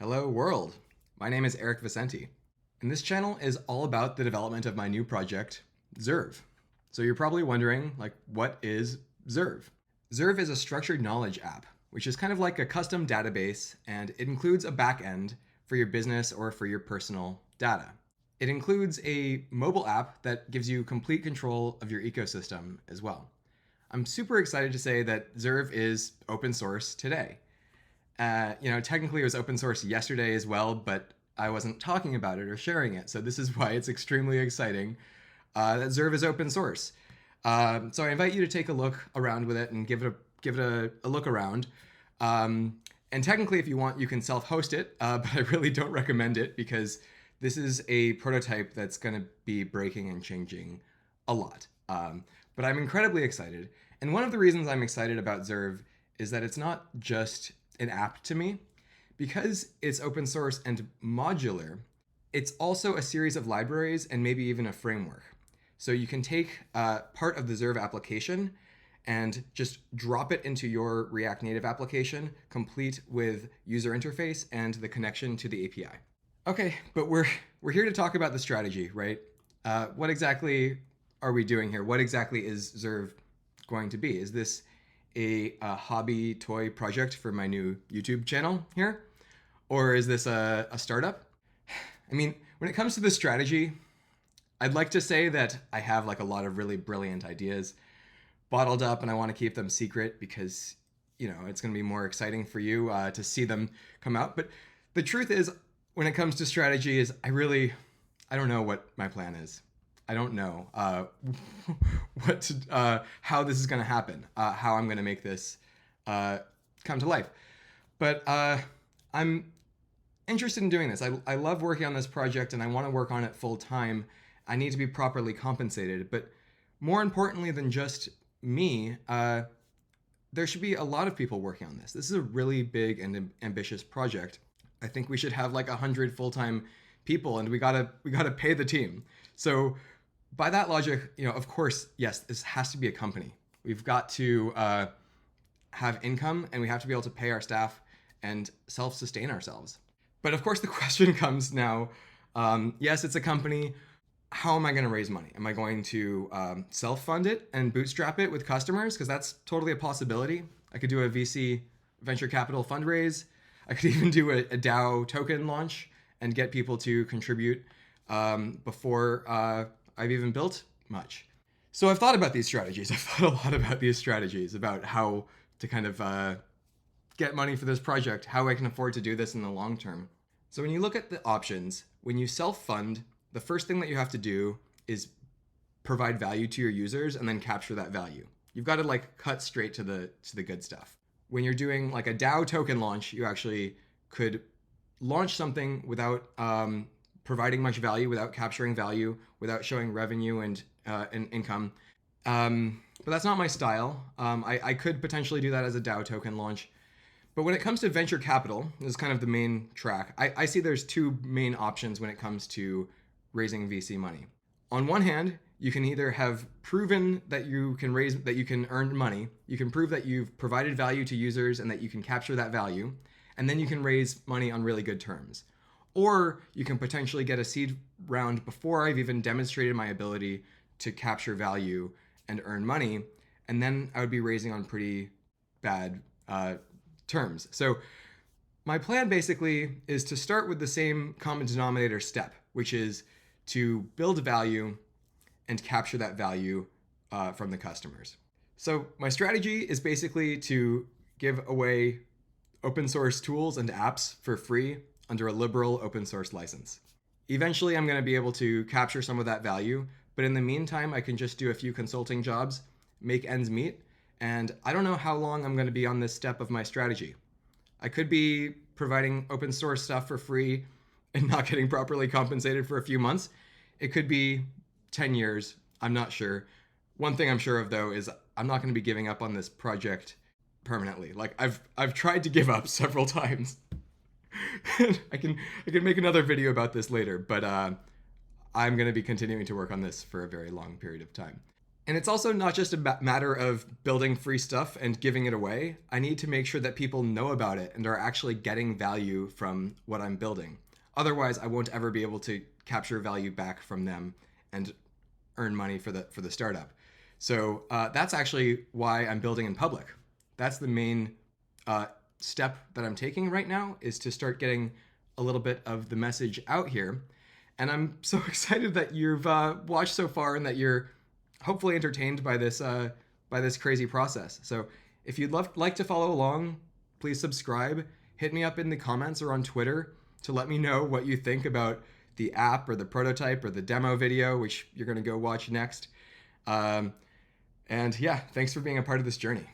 Hello world! My name is Eric Vicente, and this channel is all about the development of my new project, Zerve. So you're probably wondering, what is Zerve? Zerve is a structured knowledge app, which is kind of like a custom database, and it includes a backend for your business or for your personal data. It includes a mobile app that gives you complete control of your ecosystem as well. I'm super excited to say that Zerve is open source today. Technically it was open source yesterday as well, but I wasn't talking about it or sharing it. So this is why it's extremely exciting that Zerve is open source. So I invite you to take a look around with it and give it a look around. And technically, if you want, you can self-host it, but I really don't recommend it because this is a prototype that's going to be breaking and changing a lot. But I'm incredibly excited. And one of the reasons I'm excited about Zerve is that it's not just an app to me. Because it's open source and modular, it's also a series of libraries and maybe even a framework. So you can take part of the Zerve application and just drop it into your React Native application, complete with user interface and the connection to the API. Okay, but we're here to talk about the strategy, right? What exactly are we doing here? What exactly is Zerve going to be? Is this a hobby toy project for my new YouTube channel here? Or is this a startup? I mean, when it comes to the strategy, I'd like to say that I have a lot of really brilliant ideas bottled up and I want to keep them secret because, it's going to be more exciting for you to see them come out. But the truth is, when it comes to strategy is I don't know what my plan is. I don't know how this is going to happen, how I'm going to make this come to life. But I'm interested in doing this. I love working on this project and I want to work on it full time. I need to be properly compensated. But more importantly than just me, there should be a lot of people working on this. This is a really big and ambitious project. I think we should have 100 full-time people and we gotta pay the team. So by that logic, of course, yes, this has to be a company. We've got to have income and we have to be able to pay our staff and self-sustain ourselves. But of course the question comes now, yes, it's a company. How am I going to raise money? Am I going to self-fund it and bootstrap it with customers? Because that's totally a possibility. I could do a VC venture capital fundraise. I could even do a DAO token launch and get people to contribute before I've even built much. So I've thought about these strategies. I've thought a lot about these strategies, about how to kind of get money for this project, how I can afford to do this in the long term. So when you look at the options, when you self-fund, the first thing that you have to do is provide value to your users and then capture that value. You've got to cut straight to the good stuff. When you're doing a DAO token launch, you actually could launch something without providing much value, without capturing value, without showing revenue and income. But that's not my style. I could potentially do that as a DAO token launch. But when it comes to venture capital, this is kind of the main track. I see there's two main options when it comes to raising VC money. On one hand, you can either have proven that you can earn money, you can prove that you've provided value to users and that you can capture that value, and then you can raise money on really good terms. Or you can potentially get a seed round before I've even demonstrated my ability to capture value and earn money, and then I would be raising on pretty bad terms. So my plan basically is to start with the same common denominator step, which is to build value and capture that value from the customers. So my strategy is basically to give away open source tools and apps for free under a liberal open source license. Eventually, I'm going to be able to capture some of that value, but in the meantime, I can just do a few consulting jobs, make ends meet, and I don't know how long I'm going to be on this step of my strategy. I could be providing open source stuff for free and not getting properly compensated for a few months. It could be 10 years. I'm not sure. One thing I'm sure of though is I'm not going to be giving up on this project permanently. I've tried to give up several times. I can make another video about this later, but I'm going to be continuing to work on this for a very long period of time. And it's also not just a matter of building free stuff and giving it away. I need to make sure that people know about it and are actually getting value from what I'm building. Otherwise, I won't ever be able to capture value back from them and earn money for the startup. So that's actually why I'm building in public. That's the main step that I'm taking right now, is to start getting a little bit of the message out here. And I'm so excited that you've watched so far and that you're hopefully entertained by this crazy process. So if you'd like to follow along, please subscribe. Hit me up in the comments or on Twitter to let me know what you think about the app or the prototype or the demo video, which you're going to go watch next. And yeah, thanks for being a part of this journey.